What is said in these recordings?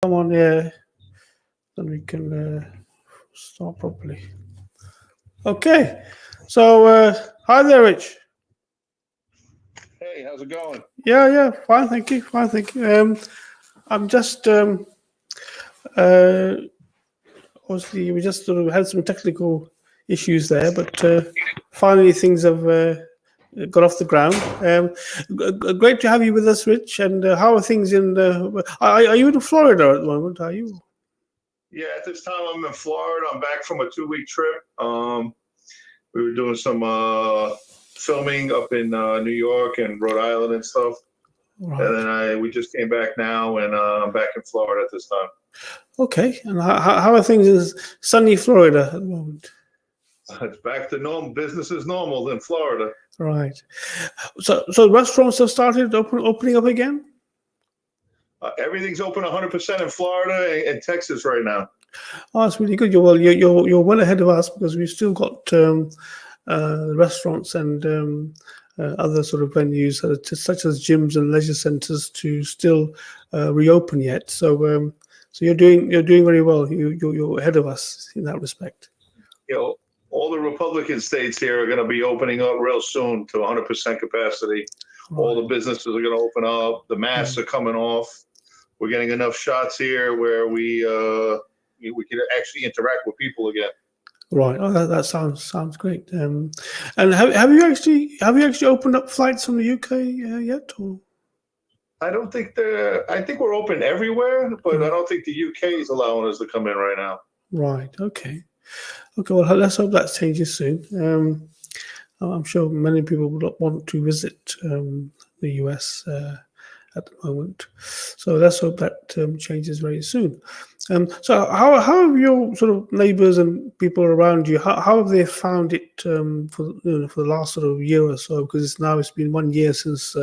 Come on, yeah, then we can start properly. Okay, so hi there, Rich. Hey, how's it going? Yeah, fine, thank you, fine, thank you. I'm just uh, obviously we just sort of had some technical issues there, but finally things have got off the ground. Great to have you with us, Rich. And how are things in? Are you in Florida at the moment? Are you? Yeah, at this time I'm in Florida. I'm back from a 2 week trip. We were doing some filming up in New York and Rhode Island and stuff. And Right. then we just came back now, and I'm back in Florida at this time. Okay. And how are things in sunny Florida at the moment? It's back to normal. Business is normal in Florida. Right. So restaurants have started opening up again. Everything's open 100% in Florida and Texas right now. Oh, that's really good. You're well ahead of us because we've still got restaurants and other sort of venues such as gyms and leisure centres to still reopen yet. So you're doing very well. You're ahead of us in that respect. You know, all the Republican states here are going to be opening up real soon to 100% capacity. All Right. the businesses are going to open up. The masks are coming off. We're getting enough shots here where we can actually interact with people again. Right. Oh, that sounds great. And have you actually opened up flights from the UK yet? Or I think we're open everywhere, but I Mm, don't think the UK is allowing us to come in right now. right. Okay. Okay. Well, let's hope that changes soon. I'm sure many people would want to visit the US at the moment. So let's hope that changes very soon. So how have your sort of neighbours and people around you, how have they found it for the last sort of year or so? Because it's been 1 year since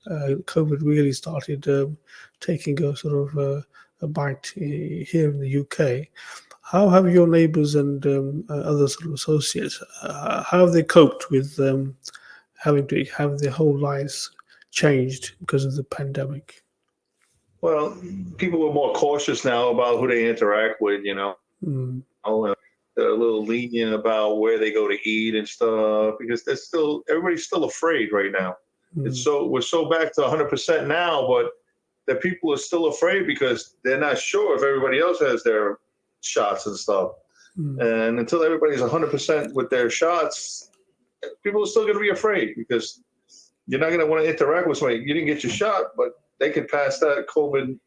COVID really started taking a sort of a bite here in the UK. How have your neighbours and other sort of associates, how have they coped with having to have their whole lives changed because of the pandemic? Well, people are more cautious now about who they interact with, Mm, and they're a little lenient about where they go to eat and stuff because everybody's still afraid right now. mm, We're so back to 100% now, but the people are still afraid because they're not sure if everybody else has their shots and stuff. mm, And until everybody's 100% with their shots, people are still going to be afraid because you're not going to want to interact with somebody. You didn't get your shot, but they could pass that COVID,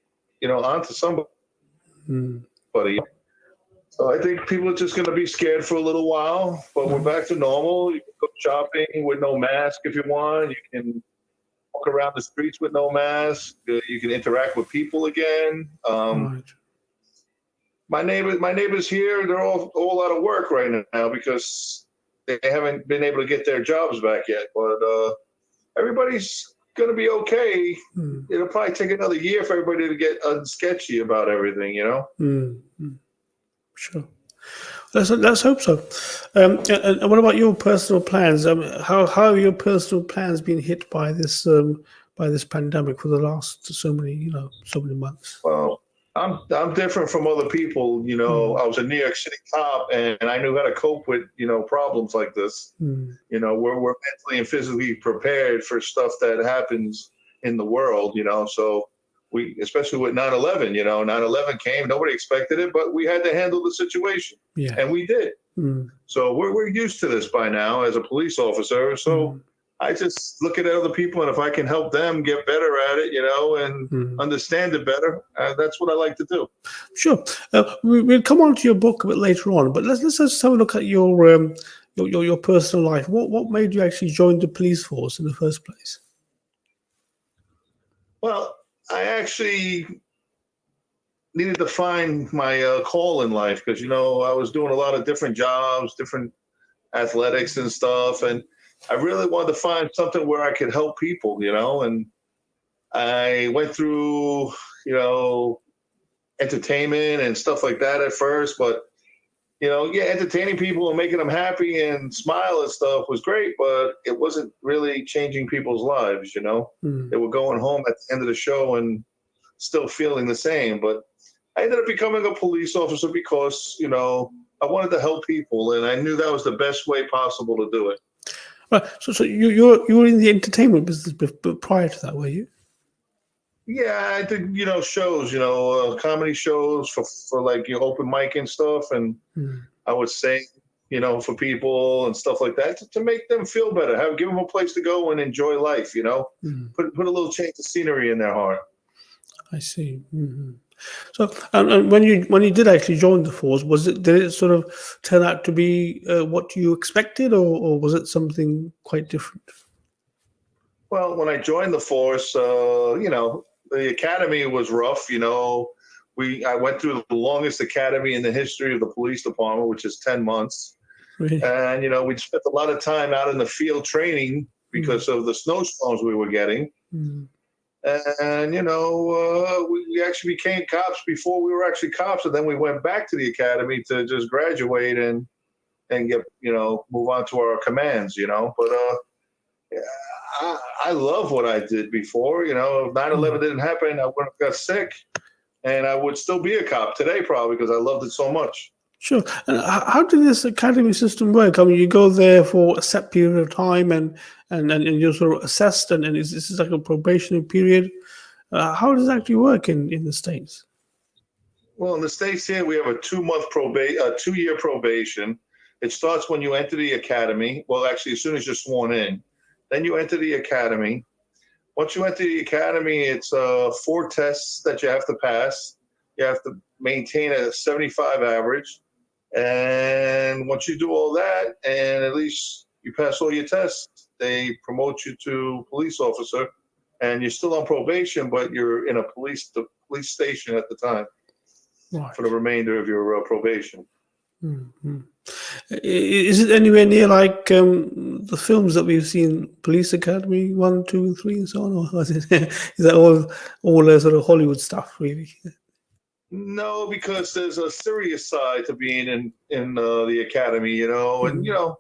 on to somebody. mm, So I think people are just going to be scared for a little while, but we're mm. back to normal. You can go shopping with no mask if you want. You can walk around the streets with no mask. You can interact with people again. Right. My neighbors here, they're all out of work right now because they haven't been able to get their jobs back yet. But everybody's going to be okay. Mm, It'll probably take another year for everybody to get unsketchy about everything. mm, mm. Sure. Let's hope so. And what about your personal plans? How have your personal plans been hit by this pandemic for the last so many months? Well, I'm different from other people. Mm, I was a New York City cop, and I knew how to cope with problems like this. mm, We're mentally and physically prepared for stuff that happens in the world. So we, especially with 9/11, 9/11 came, nobody expected it, but we had to handle the situation, yeah. and we did. Mm, So we're used to this by now as a police officer. So mm, I just look at other people, and if I can help them get better at it, and mm. understand it better, that's what I like to do. Sure. We'll come on to your book a bit later on, but let's just have a look at your personal life. What made you actually join the police force in the first place? Well, I actually needed to find my call in life because I was doing a lot of different jobs, different athletics and stuff, and I really wanted to find something where I could help people, and I went through, you know, entertainment and stuff like that at first, but yeah, entertaining people and making them happy and smile and stuff was great, but it wasn't really changing people's lives. Mm, They were going home at the end of the show and still feeling the same. But I ended up becoming a police officer because, I wanted to help people, and I knew that was the best way possible to do it. Right. So you were in the entertainment business prior to that, were you? Yeah, I did, shows, comedy shows for like your open mic and stuff, and Mm, I would sing, for people and stuff like that to make them feel better, give them a place to go and enjoy life, mm, put a little change of scenery in their heart. I see. So, and when you did actually join the force, did it sort of turn out to be what you expected, or was it something quite different? Well, when I joined the force, the academy was rough. I went through the longest academy in the history of the police department, which is 10 months. Really? And, we'd spent a lot of time out in the field training Mm, because of the snowstorms we were getting. mm, And, we actually became cops before we were actually cops. And then we went back to the academy to just graduate and get, move on to our commands. But yeah, I love what I did before. If 9/11 mm. didn't happen, I would have got sick and I would still be a cop today probably because I loved it so much. Sure. And how did this academy system work? I mean, you go there for a set period of time, and you're sort of assessed, and this is like a probationary period. How does it actually work in the States? Well, in the States here, we have a 2-month probation, a 2-year probation. It starts when you enter the academy. Well, actually, as soon as you're sworn in, then you enter the academy. Once you enter the academy, it's 4 tests that you have to pass. You have to maintain a 75 average. And once you do all that, and at least you pass all your tests, they promote you to police officer. And you're still on probation, but you're in the police station at the time Right. for the remainder of your probation. Mhm. Is it anywhere near like the films that we've seen, Police Academy 1, 2, and 3, and so on, or is it is that all sort of Hollywood stuff, really? No, because there's a serious side to being in the academy, and Mm,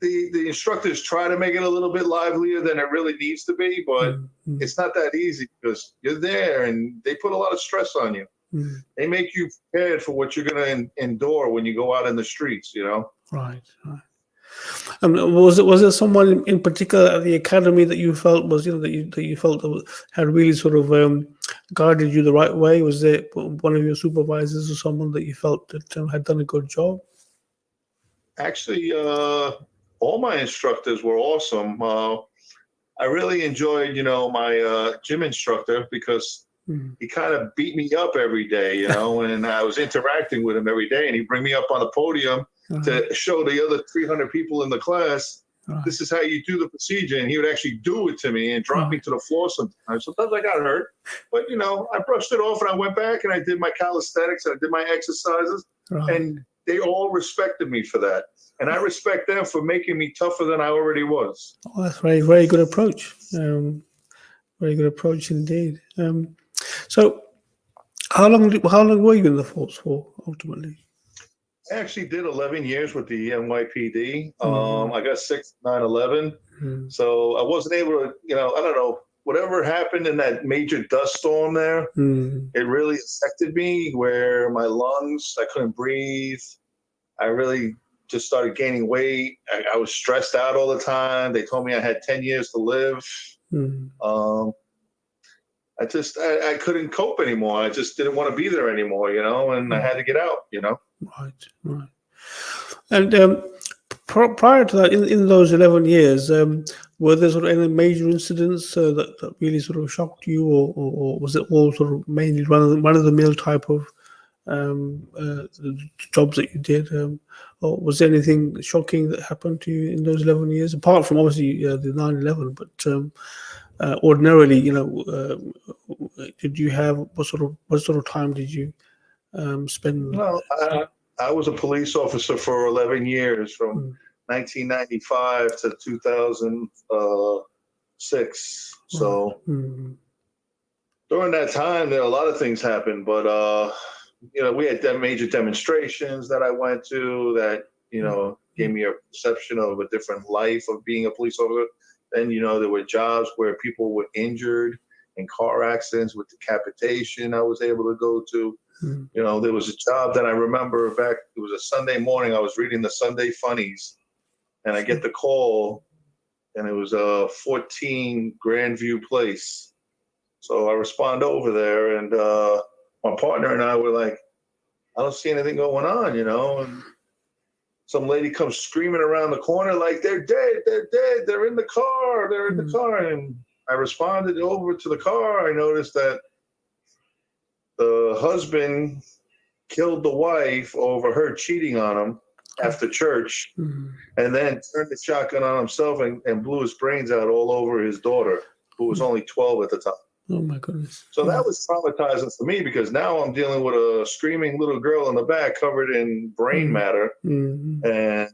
the instructors try to make it a little bit livelier than it really needs to be, but mm, mm, it's not that easy because you're there and they put a lot of stress on you. mm. They make you prepared for what you're going to endure when you go out in the streets. Right, right. Was there someone in particular at the academy that you felt was that you felt that had really sort of guided you the right way? Was there one of your supervisors or someone that you felt that had done a good job? Actually, all my instructors were awesome. I really enjoyed, my gym instructor because Mm. he kind of beat me up every day, and I was interacting with him every day, and he'd bring me up on the podium Right, to show the other 300 people in the class, right, this is how you do the procedure. And he would actually do it to me and drop me right, to the floor sometimes. Sometimes I got hurt, but, I brushed it off and I went back and I did my calisthenics and I did my exercises, right. and they all respected me for that. And I respect them for making me tougher than I already was. Oh, that's very, very good approach. Very good approach indeed. So, how long were you in the force for ultimately? I actually did 11 years with the NYPD. Mm, I got sick 9/11. mm, So I wasn't able to, I don't know, whatever happened in that major dust storm there, mm, it really affected me where my lungs, I couldn't breathe. I really just started gaining weight. I was stressed out all the time. They told me I had 10 years to live. mm. Um, I couldn't cope anymore. I just didn't want to be there anymore, and I Mm. had to get out. Right, right. And prior to that, in those 11 years, were there sort of any major incidents that really sort of shocked you, or was it all sort of mainly run of the mill type of jobs that you did? Or was there anything shocking that happened to you in those 11 years, apart from obviously the 9/11? But ordinarily, did you have what sort of time did you spend? Well, I was a police officer for 11 years from Mm, 1995 to 2006. right. So Mm, during that time, there a lot of things happened, but we had major demonstrations that I went to that mm, gave me a perception of a different life of being a police officer. Then there were jobs where people were injured, in car accidents with decapitation I was able to go to. You know, there was a job that I remember back, it was a Sunday morning. I was reading the Sunday Funnies, and I get the call, and it was 14 Grandview Place. So I respond over there, and my partner and I were like, I don't see anything going on, you know, and some lady comes screaming around the corner like, they're dead, they're in the car, they're in the car. And I responded over to the car. I noticed that the husband killed the wife over her cheating on him after church, and then turned the shotgun on himself and blew his brains out all over his daughter, who was only 12 at the time. Oh my goodness. So that was traumatizing for me, because now I'm dealing with a screaming little girl in the back covered in brain matter, and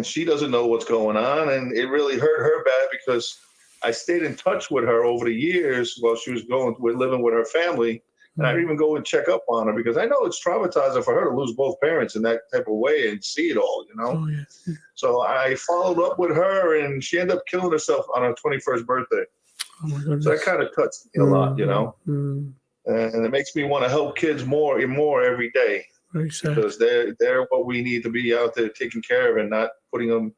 she doesn't know what's going on. And it really hurt her bad, because I stayed in touch with her over the years while she was living with her family. And I'd even go and check up on her, because I know it's traumatizing for her to lose both parents in that type of way and see it all, you know? Oh, yeah. So I followed up with her, and she ended up killing herself on her 21st birthday. Oh my goodness. So that kind of touched me a lot, you know? And it makes me want to help kids more and more every day. Very sad. Because they're what we need to be out there taking care of, and not putting them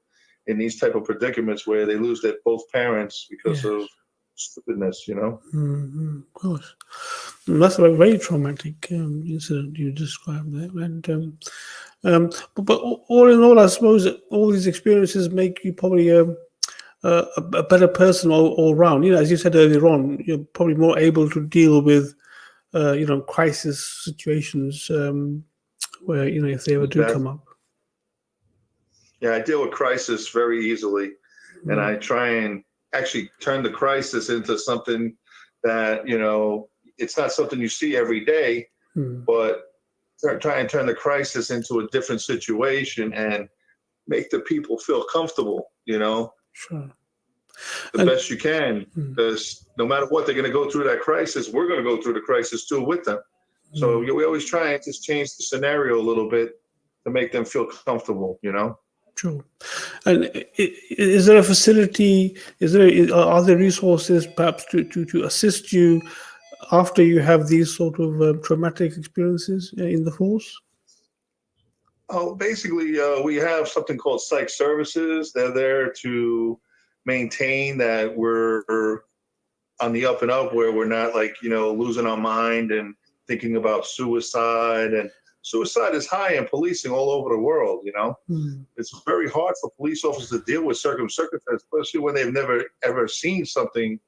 in these type of predicaments where they lose their both parents because of stupidness, you know? Of course. And that's a very traumatic incident you described there. And but all in all, I suppose that all these experiences make you probably a better person all round. You know, as you said earlier on, you're probably more able to deal with crisis situations where, if they ever do come up. Yeah, I deal with crisis very easily, and I try and actually turn the crisis into something that, it's not something you see every day, but try and turn the crisis into a different situation and make the people feel comfortable, Sure. The best you can, because no matter what, they're going to go through that crisis. We're going to go through the crisis too with them. So we always try and just change the scenario a little bit to make them feel comfortable, Sure. And is there a facility? Are there resources perhaps to assist you after you have these sort of traumatic experiences in the force? Oh, basically, we have something called psych services. They're there to maintain that we're on the up and up, where we're not losing our mind and thinking about suicide. And suicide is high in policing all over the world, It's very hard for police officers to deal with circumstances, especially when they've never, ever seen something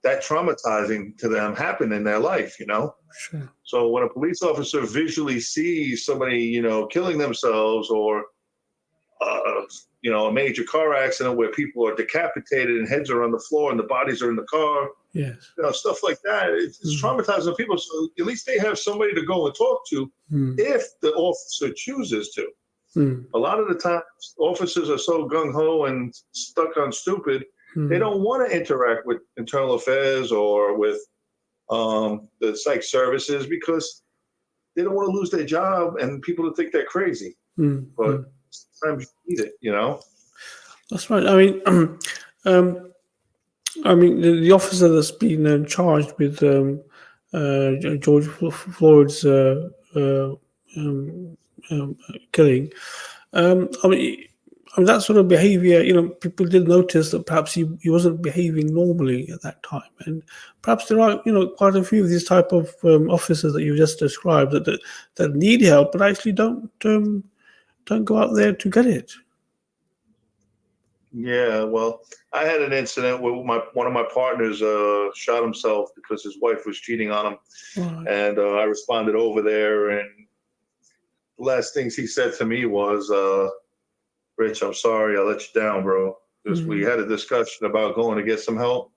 that traumatizing to them happen in their life, Sure. So when a police officer visually sees somebody, killing themselves, or, a major car accident where people are decapitated and heads are on the floor and the bodies are in the car, yes, stuff like that, it's traumatizing people. So at least they have somebody to go and talk to if the officer chooses to. A lot of the times, officers are so gung-ho and stuck on stupid, they don't want to interact with internal affairs or with the psych services, because they don't want to lose their job and people to think they're crazy. But sometimes you need it, That's right. I mean, the officer that's been charged with George Floyd's killing. That sort of behavior, people did notice that perhaps he wasn't behaving normally at that time. And perhaps there are, quite a few of these type of officers that you just described that need help, but actually don't go out there to get it. Yeah, well, I had an incident where one of my partners shot himself because his wife was cheating on him. Right. And I responded over there, and the last things he said to me was, Rich, I'm sorry I let you down, bro. Because we had a discussion about going to get some help.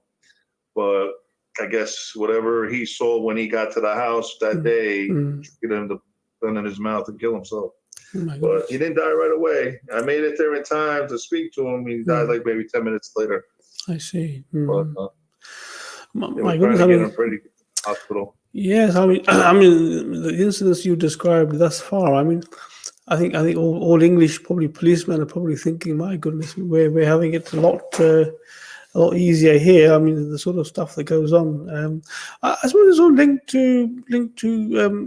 But I guess whatever he saw when he got to the house that day, get him to gun in his mouth and kill himself. But he didn't die right away. I made it there in time to speak to him. He died like maybe 10 minutes later. I see. But my goodness, I to get him ready to the hospital. Yes, I mean, the incidents you described thus far. I think all English probably policemen are probably thinking, my goodness, we're having it a lot a lot easier here. I mean, the sort of stuff that goes on. I suppose it's all linked to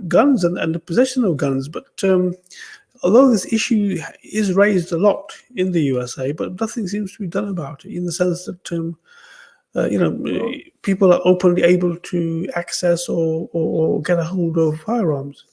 guns and the possession of guns. But although this issue is raised a lot in the USA, but nothing seems to be done about it, in the sense that people are openly able to access or get a hold of firearms.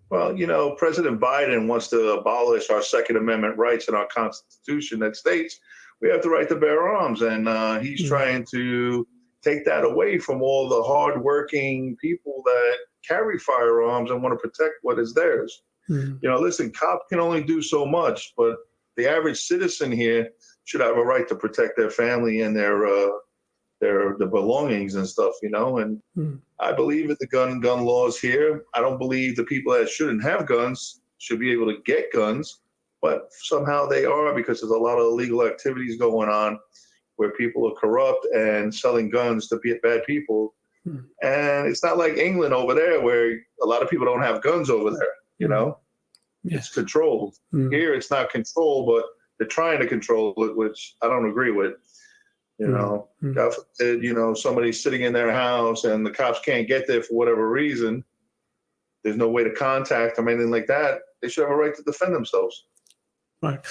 Well, President Biden wants to abolish our Second Amendment rights in our Constitution that states we have the right to bear arms. And he's trying to take that away from all the hardworking people that carry firearms and want to protect what is theirs. Listen, cops can only do so much, but the average citizen here should have a right to protect their family and their belongings and stuff, and I believe in the gun laws here. I don't believe the people that shouldn't have guns should be able to get guns, but somehow they are, because there's a lot of illegal activities going on where people are corrupt and selling guns to bad people. And it's not like England over there where a lot of people don't have guns over there, It's controlled. Here it's not controlled, but they're trying to control it, which I don't agree with. God forbid, somebody's sitting in their house and the cops can't get there for whatever reason. There's no way to contact them, anything like that. They should have a right to defend themselves. Right.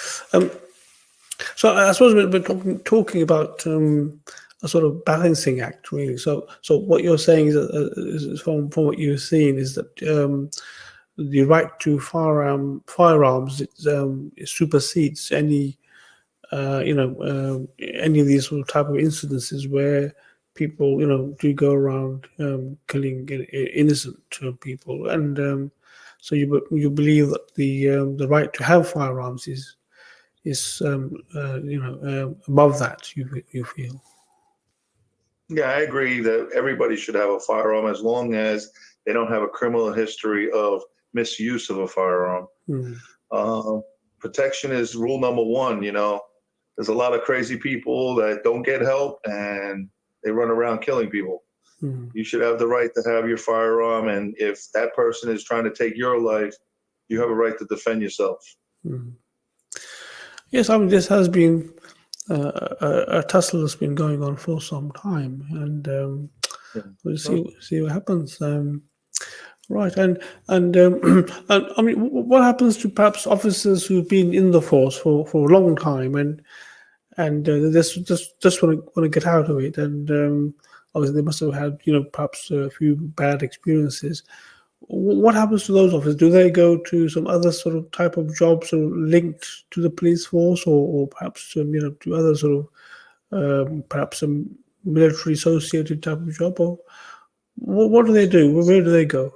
So I suppose we're talking about a sort of balancing act, really. So what you're saying is from what you've seen, is that the right to firearms it supersedes any any of these sort of type of incidences where people, do go around killing innocent people, and so you believe that the right to have firearms is above that. You feel? Yeah, I agree that everybody should have a firearm as long as they don't have a criminal history of misuse of a firearm. Protection is rule number one. There's a lot of crazy people that don't get help and they run around killing people. You should have the right to have your firearm, and if that person is trying to take your life, you have a right to defend yourself. Yes, I mean, this has been a tussle that's been going on for some time, and we'll see what happens. Right, and I mean, what happens to perhaps officers who've been in the force for a long time and just want to get out of it, and obviously they must have had perhaps a few bad experiences. What happens to those officers? Do they go to some other sort of type of jobs or linked to the police force, or perhaps to other sort of perhaps some military associated type of job, or what do they do? Where do they go?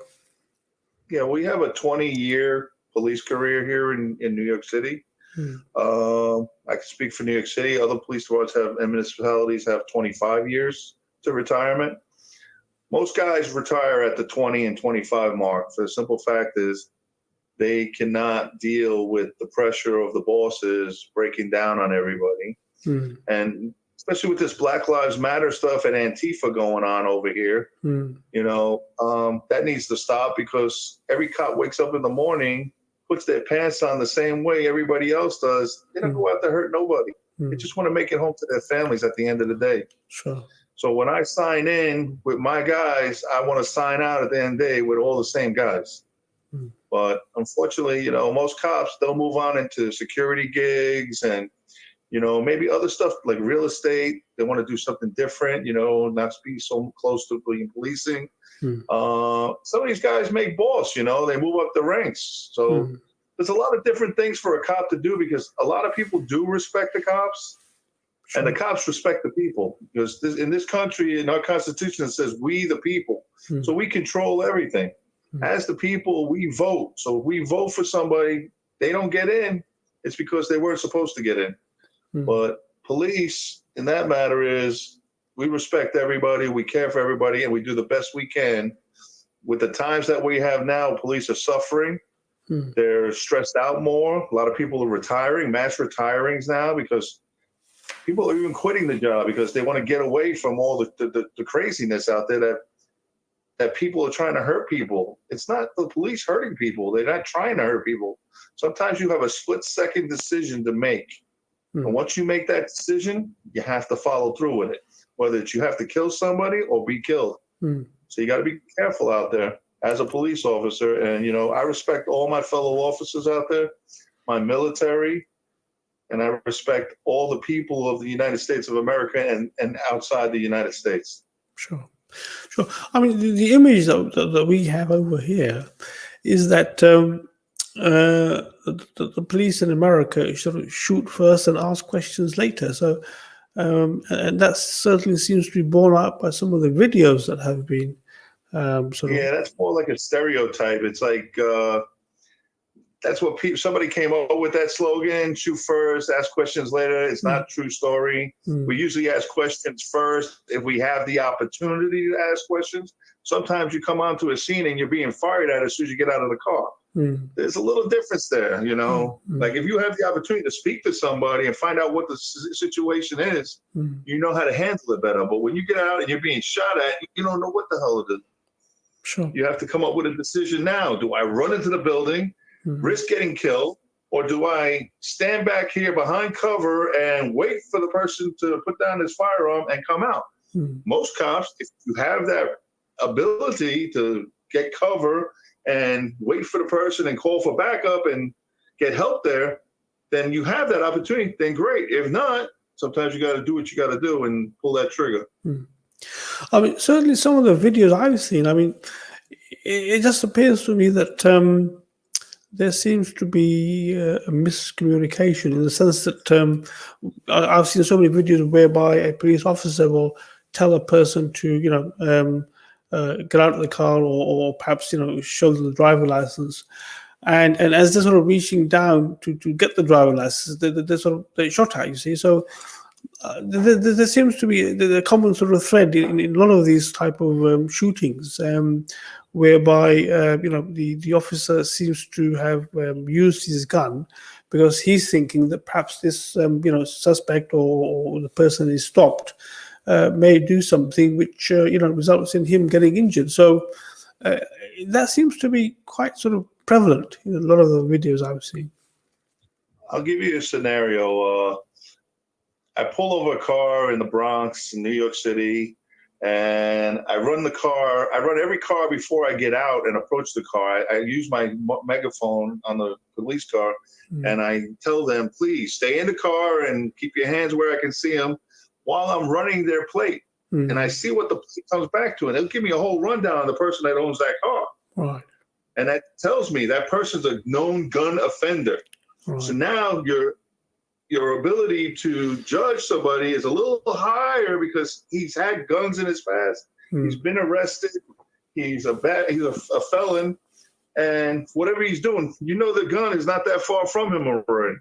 Yeah, we have a 20-year police career here in New York City. I can speak for New York City. Other police departments and municipalities have 25 years to retirement. Most guys retire at the 20 and 25 mark. For the simple fact is they cannot deal with the pressure of the bosses breaking down on everybody. And especially with this Black Lives Matter stuff and Antifa going on over here, that needs to stop, because every cop wakes up in the morning, puts their pants on the same way everybody else does. They don't go out to hurt nobody. They just want to make it home to their families at the end of the day. Sure. So when I sign in with my guys, I want to sign out at the end of the day with all the same guys. But unfortunately, most cops, they'll move on into security gigs and, maybe other stuff like real estate. They want to do something different, not to be so close to being policing. Some of these guys make boss, they move up the ranks. So there's a lot of different things for a cop to do, because a lot of people do respect the cops. And the cops respect the people, because in this country, in our Constitution, it says we the people. So we control everything. As the people, we vote. So if we vote for somebody, they don't get in, it's because they weren't supposed to get in. But police, in that matter, is we respect everybody, we care for everybody, and we do the best we can. With the times that we have now, police are suffering. They're stressed out more. A lot of people are retiring, mass retirings now, because people are even quitting the job because they want to get away from all the craziness out there that people are trying to hurt people. It's not the police hurting people. They're not trying to hurt people. Sometimes you have a split-second decision to make. And once you make that decision, you have to follow through with it, whether it's you have to kill somebody or be killed. So you got to be careful out there as a police officer. And, I respect all my fellow officers out there, my military, and I respect all the people of the United States of America and outside the United States. Sure. I mean, the image that we have over here is that the police in America sort of shoot first and ask questions later. So, and that certainly seems to be borne out by some of the videos that have been that's more like a stereotype. It's like that's what somebody came up with that slogan: shoot first, ask questions later. It's not a true story. We usually ask questions first if we have the opportunity to ask questions. Sometimes you come onto a scene and you're being fired at as soon as you get out of the car. There's a little difference there, Like if you have the opportunity to speak to somebody and find out what the situation is, you know how to handle it better. But when you get out and you're being shot at, you don't know what the hell to do. Sure. You have to come up with a decision now. Do I run into the building, risk getting killed, or do I stand back here behind cover and wait for the person to put down his firearm and come out? Most cops, if you have that ability to get cover and wait for the person and call for backup and get help there, then you have that opportunity, then great. If not, sometimes you got to do what you got to do and pull that trigger. I mean, certainly some of the videos I've seen, I mean, it just appears to me that there seems to be a miscommunication in the sense that I've seen so many videos whereby a police officer will tell a person to, get out of the car or perhaps, show them the driver license. And as they're sort of reaching down to get the driver license, they're shot at, you see. So there seems to be the common sort of thread in a lot of these type of shootings, whereby the officer seems to have used his gun because he's thinking that perhaps this suspect or the person is stopped may do something which results in him getting injured. So that seems to be quite sort of prevalent in a lot of the videos I've seen. I'll give you a scenario. I pull over a car in the Bronx, in New York City, and I run every car before I get out and approach the car. I use my megaphone on the police car, and I tell them, please stay in the car and keep your hands where I can see them while I'm running their plate. And I see what the plate comes back to, and they'll give me a whole rundown on the person that owns that car. Right. And that tells me that person's a known gun offender. Right. So now your ability to judge somebody is a little higher because he's had guns in his past. He's been arrested. He's a felon, and whatever he's doing, the gun is not that far from him already.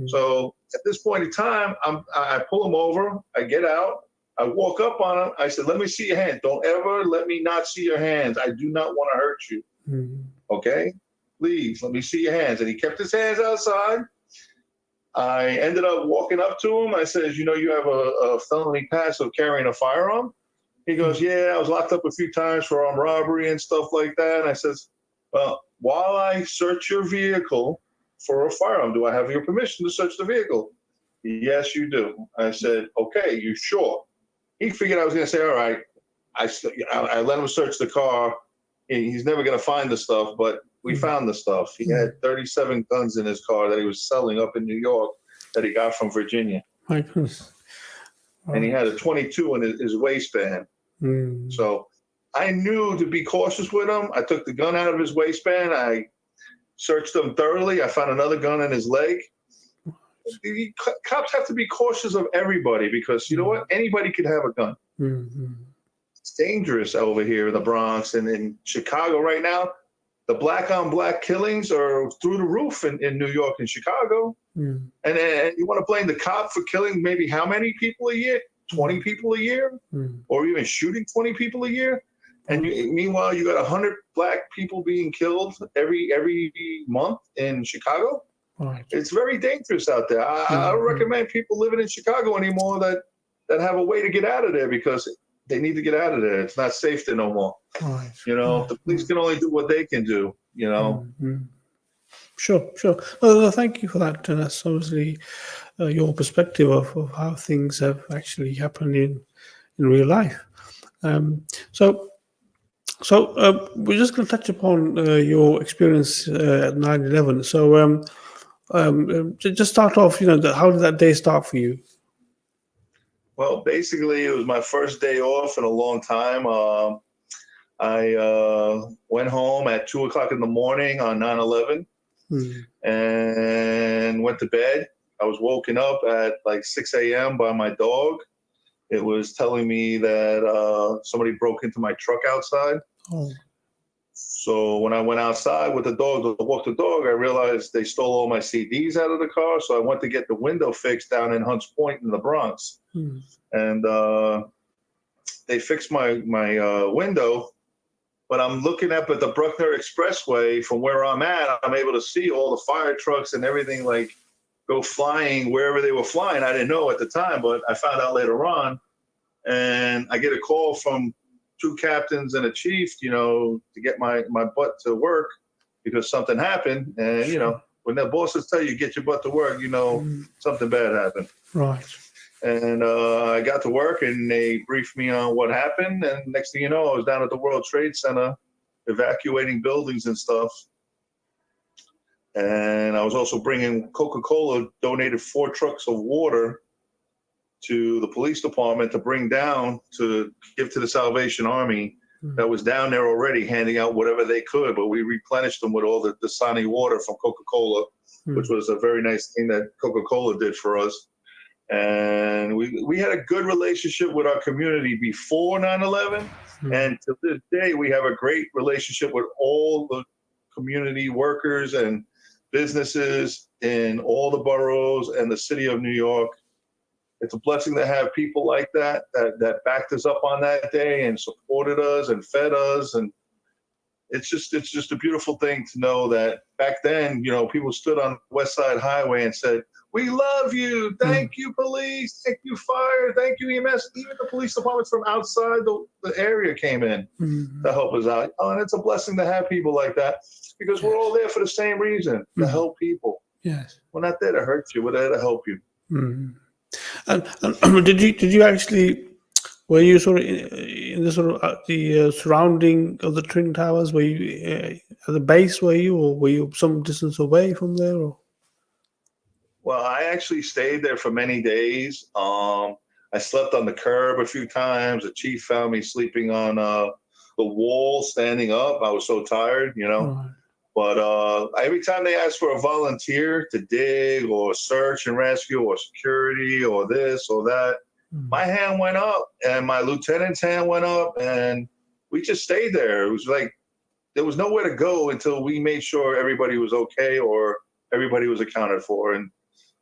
So at this point in time, I pull him over. I get out. I walk up on him. I said, "Let me see your hands. Don't ever let me not see your hands. I do not want to hurt you. Okay? Please, let me see your hands." And he kept his hands outside. I ended up walking up to him. I said, you have a felony pass of carrying a firearm? He goes, yeah, I was locked up a few times for armed robbery and stuff like that. And I says, well, while I search your vehicle for a firearm, do I have your permission to search the vehicle? Yes, you do. I said, okay, you sure? He figured I was going to say, all right. I let him search the car. He's never going to find the stuff, but we found the stuff. He had 37 guns in his car that he was selling up in New York that he got from Virginia. My goodness. And he had a 22 in his waistband. So I knew to be cautious with him. I took the gun out of his waistband. I searched him thoroughly. I found another gun in his leg. The cops have to be cautious of everybody because, you know what? Anybody could have a gun. It's dangerous over here in the Bronx and in Chicago right now. The black on black killings are through the roof in New York and Chicago. And you want to blame the cop for killing maybe how many people a year? 20 people a year? Or even shooting 20 people a year? And meanwhile, you got 100 black people being killed every month in Chicago? Right. It's very dangerous out there. I don't recommend people living in Chicago anymore that have a way to get out of there because they need to get out of there. It's not safe there no more. Right. The police can only do what they can do, Sure, sure. Well, thank you for that. And that's obviously your perspective of how things have actually happened in real life. Um, so, we're just going to touch upon your experience at 9/11. So, just start off. How did that day start for you? Well, basically, it was my first day off in a long time. I went home at 2 o'clock in the morning on 9/11 Hmm. and went to bed. I was woken up at like 6 a.m. by my dog. It was telling me that somebody broke into my truck outside. Oh, So when I went outside with the dog to walk the dog, I realized they stole all my CDs out of the car. So I went to get the window fixed down in Hunts Point in the Bronx, hmm. and they fixed my window. But I'm looking up at the Bruckner Expressway from where I'm at. I'm able to see all the fire trucks and everything like go flying wherever they were flying. I didn't know at the time, but I found out later on. And I get a call from two captains and a chief, to get my butt to work because something happened. And, when their bosses tell you get your butt to work, Hmm. something bad happened. Right. And I got to work and they briefed me on what happened. And next thing you know, I was down at the World Trade Center evacuating buildings and stuff. And I was also bringing Coca-Cola donated 4 trucks of water to the police department to bring down to give to the Salvation Army that was down there already handing out whatever they could. But we replenished them with all the Dasani water from Coca-Cola, which was a very nice thing that Coca-Cola did for us. And we had a good relationship with our community before 9/11. And to this day, we have a great relationship with all the community workers and businesses in all the boroughs and the city of New York. It's a blessing to have people like that backed us up on that day and supported us and fed us. And it's just a beautiful thing to know that back then, people stood on West Side Highway and said, "We love you. Thank you, police. Thank you, fire. Thank you, EMS." Even the police departments from outside the area came in to help us out. Oh, and it's a blessing to have people like that because we're all there for the same reason, to help people. Yes. We're not there to hurt you. We're there to help you. And did you actually, were you sort of in the sort of the surrounding of the Twin Towers? Were you at the base? Were you, or were you some distance away from there? Or? Well, I actually stayed there for many days. I slept on the curb a few times. The chief found me sleeping on the wall, standing up. I was so tired, Right. But every time they asked for a volunteer to dig or search and rescue or security or this or that, my hand went up and my lieutenant's hand went up, and we just stayed there. It was like there was nowhere to go until we made sure everybody was okay or everybody was accounted for. And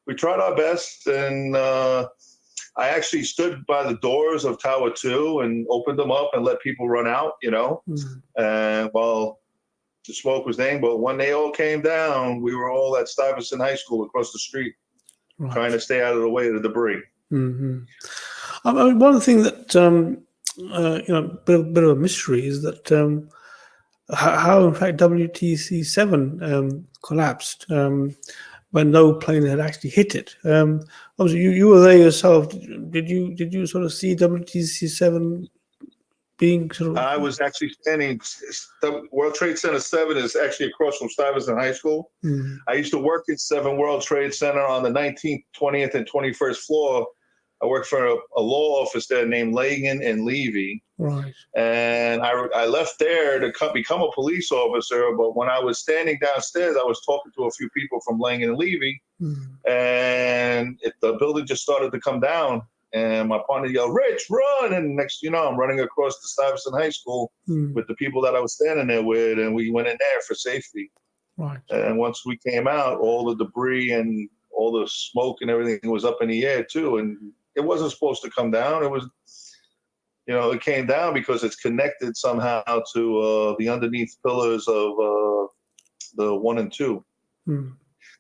we tried our best. And I actually stood by the doors of Tower 2 and opened them up and let people run out, And while the smoke was there, but when they all came down, we were all at Stuyvesant High School across the street, Right. trying to stay out of the way of the debris. Mm-hmm. I mean, one thing that bit of a mystery is that how in fact WTC 7 collapsed when no plane had actually hit it. Obviously, you were there yourself. Did you sort of see WTC 7 being sort of? I was actually standing. The World Trade Center 7 is actually across from Stuyvesant High School. I used to work at 7 World Trade Center on the 19th, 20th, and 21st floor. I worked for a law office there named Lagan and Levy. Right. And I left there to become a police officer. But when I was standing downstairs, I was talking to a few people from Lagan and Levy. And the building just started to come down. And my partner yelled, "Rich, run!" And next, I'm running across the Stuyvesant High School with the people that I was standing there with. And we went in there for safety. Right. And once we came out, all the debris and all the smoke and everything was up in the air too. And it wasn't supposed to come down. It was, it came down because it's connected somehow to the underneath pillars of the 1 and 2.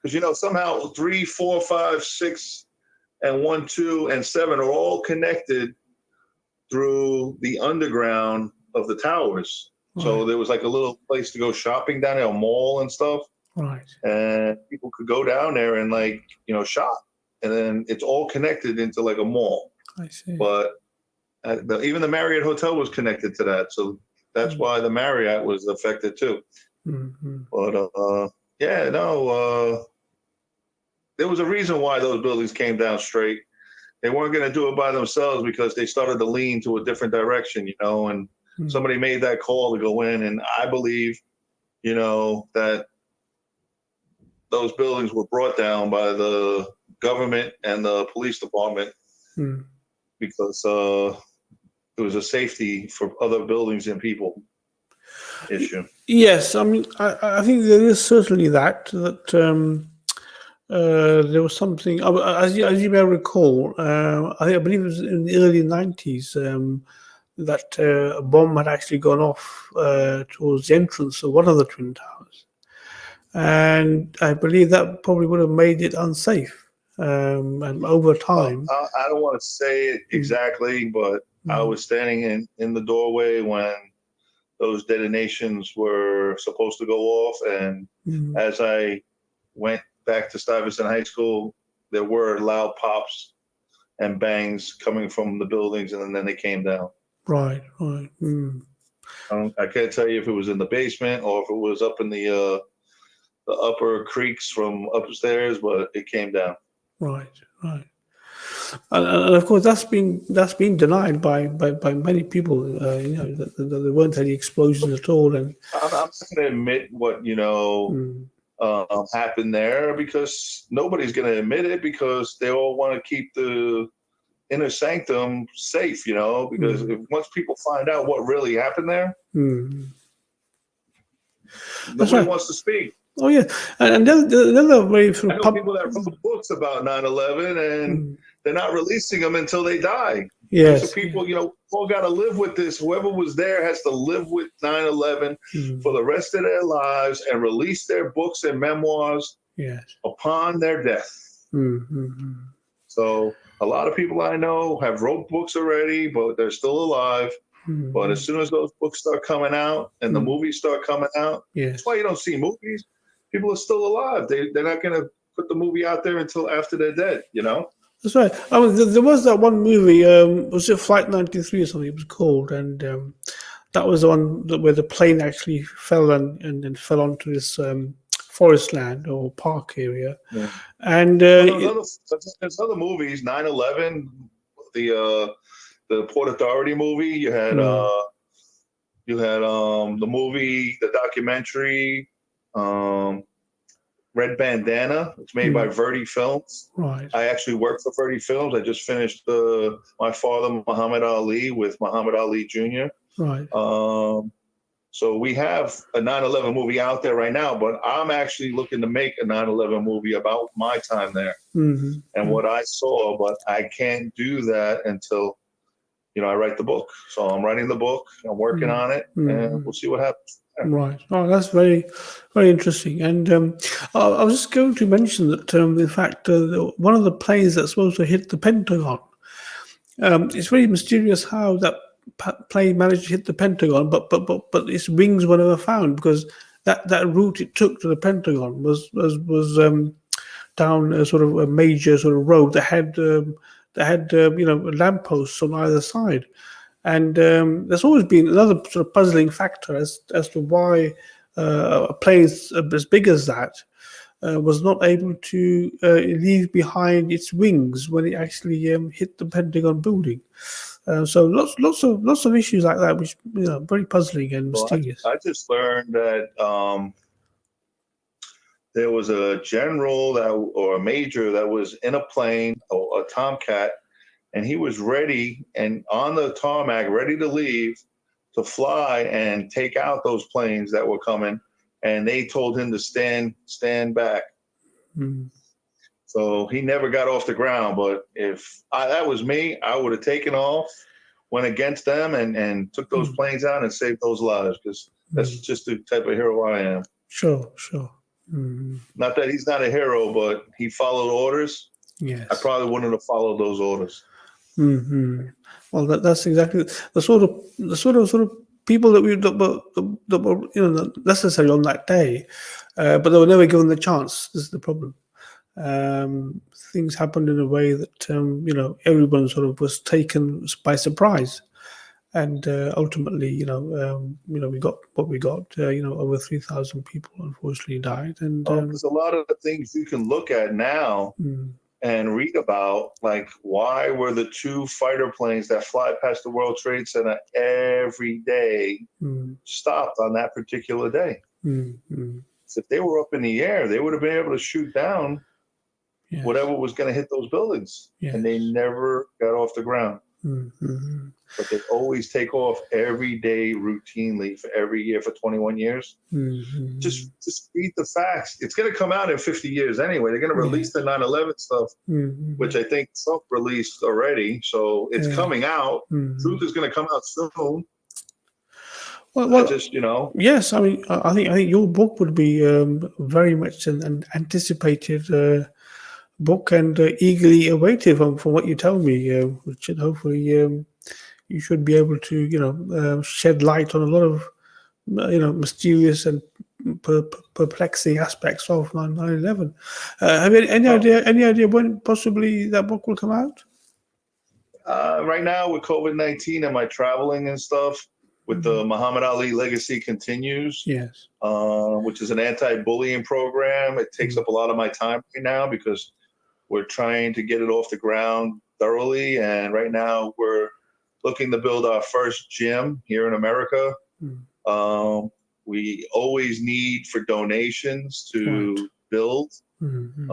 Because, somehow 3, 4, 5, 6, and 1, 2, and 7 are all connected through the underground of the towers. Right. So there was like a little place to go shopping down there, a mall and stuff. Right. and people could go down there and shop, and then it's all connected into like a mall. I see. But even the Marriott Hotel was connected to that, so that's why the Marriott was affected too. Mm-hmm. But yeah, no, there was a reason why those buildings came down straight. They weren't going to do it by themselves because they started to lean to a different direction, and somebody made that call to go in. And I believe, that those buildings were brought down by the government and the police department because it was a safety for other buildings and people issue. Yes, I mean, I think there is certainly that there was something, as you may recall, I believe it was in the early 90s that a bomb had actually gone off towards the entrance of one of the Twin Towers. And I believe that probably would have made it unsafe. And over time. I don't want to say it exactly, but I was standing in the doorway when those detonations were supposed to go off. And as I went back to Stuyvesant High School, there were loud pops and bangs coming from the buildings, and then they came down. Right. I can't tell you if it was in the basement or if it was up in the upper creeks from upstairs, but it came down. Right. And of course, that's been denied by many people. That there weren't any explosions at all. And I'm not going to admit what happened there, because nobody's going to admit it, because they all want to keep the inner sanctum safe. Because once people find out what really happened there, nobody wants to speak. Oh yeah, and another way I know people that wrote books about 9/11, and they're not releasing them until they die. Yes. So people, all got to live with this. Whoever was there has to live with 9/11 for the rest of their lives and release their books and memoirs upon their death. So a lot of people I know have wrote books already, but they're still alive. But as soon as those books start coming out and the movies start coming out, that's why you don't see movies. People are still alive. They're not going to put the movie out there until after they're dead, That's right. I mean, there was that one movie, was it Flight 93 or something it was called, and that was the one where the plane actually fell and fell onto this forest land or park area. Yeah. And there's other movies, 9/11, the Port Authority movie. You had the movie, the documentary, Red Bandana. It's made by Verdi Films. Right. I actually work for Verdi Films. I just finished My Father, Muhammad Ali, with Muhammad Ali Jr. Right. So we have a 9/11 movie out there right now, but I'm actually looking to make a 9/11 movie about my time there and what I saw, but I can't do that until I write the book. So I'm writing the book, I'm working on it, and we'll see what happens. Right. Oh, that's very, very interesting. And I was just going to mention that, in fact, one of the planes that's supposed to hit the Pentagon, it's very mysterious how that plane managed to hit the Pentagon, but its wings were never found, because that route it took to the Pentagon was down a sort of a major sort of road that had lampposts on either side. And there's always been another sort of puzzling factor as to why a plane as big as that was not able to leave behind its wings when it actually hit the Pentagon building. So lots of issues like that, which very puzzling and mysterious. I just learned that there was a general or a major that was in a plane, a Tomcat, and he was ready and on the tarmac, ready to leave to fly and take out those planes that were coming. And they told him to stand back. So he never got off the ground. But if that was me, I would have taken off, went against them, and took those planes out and saved those lives, because that's just the type of hero I am. Sure. Not that he's not a hero, but he followed orders. Yes. I probably wouldn't have followed those orders. Well, that's exactly the sort of people that were not necessarily on that day, but they were never given the chance. This is the problem. Things happened in a way that everyone sort of was taken by surprise, and ultimately, we got what we got. Over 3,000 people unfortunately died, and there's a lot of things you can look at now and read about, like why were the 2 fighter planes that fly past the World Trade Center every day stopped on that particular day? So if they were up in the air, they would have been able to shoot down whatever was going to hit those buildings, and they never got off the ground. But they always take off every day routinely for every year for 21 years. Just read the facts. It's going to come out in 50 years anyway. They're going to release the 9/11 stuff, which I think Trump released already. So it's coming out. Truth is going to come out soon. Well, yes. I mean, I think your book would be very much an anticipated book and eagerly awaited from what you tell me, Richard. Hopefully, you should be able to, shed light on a lot of, mysterious and perplexing aspects of 9/11. Have you any idea when possibly that book will come out? Right now with COVID-19 and my traveling and stuff, with the Muhammad Ali Legacy Continues, which is an anti-bullying program. It takes up a lot of my time right now because we're trying to get it off the ground thoroughly. And right now we're looking to build our first gym here in America. We always need for donations to build. And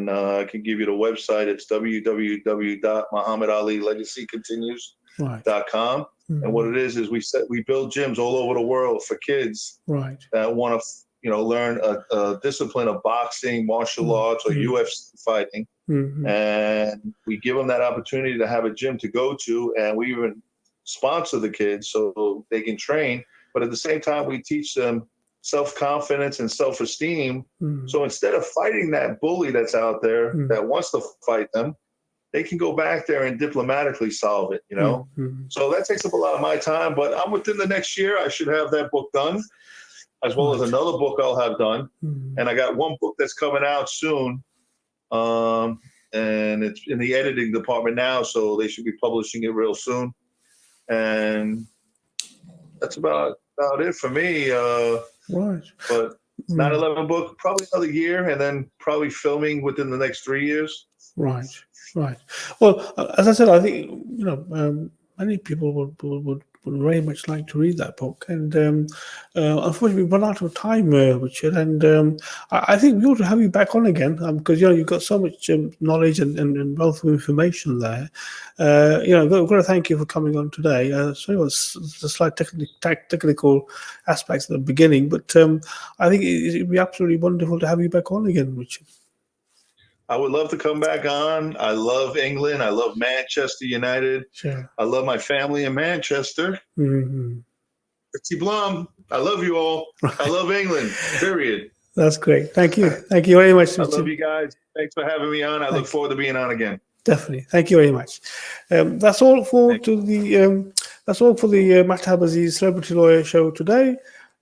I can give you the website. It's www.muhammadalilegacycontinues.com. And what it is we build gyms all over the world for kids that want to learn a discipline of boxing, martial arts, or UFC fighting. And we give them that opportunity to have a gym to go to, and we even sponsor the kids so they can train. But at the same time, we teach them self-confidence and self-esteem. So instead of fighting that bully that's out there that wants to fight them, they can go back there and diplomatically solve it, So that takes up a lot of my time, but I'm within the next year, I should have that book done, as well as another book I'll have done. And I got one book that's coming out soon. And it's in the editing department now, so they should be publishing it real soon. And that's about it for me. But 9/11 book, probably another year, and then probably filming within the next 3 years. Right. Well, as I said, I think many people would very much like to read that book, and unfortunately, we've run out of time, Richard. And I think we ought to have you back on again because you've got so much knowledge and wealth of information there. I've got to thank you for coming on today. So it was a slight technical aspects at the beginning, but I think it'd be absolutely wonderful to have you back on again, Richard. I would love to come back on. I love England. I love Manchester United. Sure. I love my family in Manchester. Richard Blum, I love you all. I love England, period. That's great. Thank you. Thank you very much, Richard. I love you guys. Thanks for having me on. I look forward to being on again. Definitely. Thank you very much. That's all for the Mahtab Aziz Celebrity Lawyer Show today,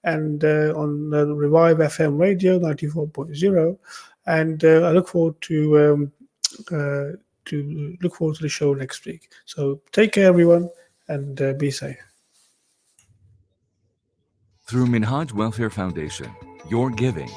and on Revive FM Radio 94.0. And I look forward to the show next week. So take care, everyone, and be safe. Through Minhaj Welfare Foundation, your giving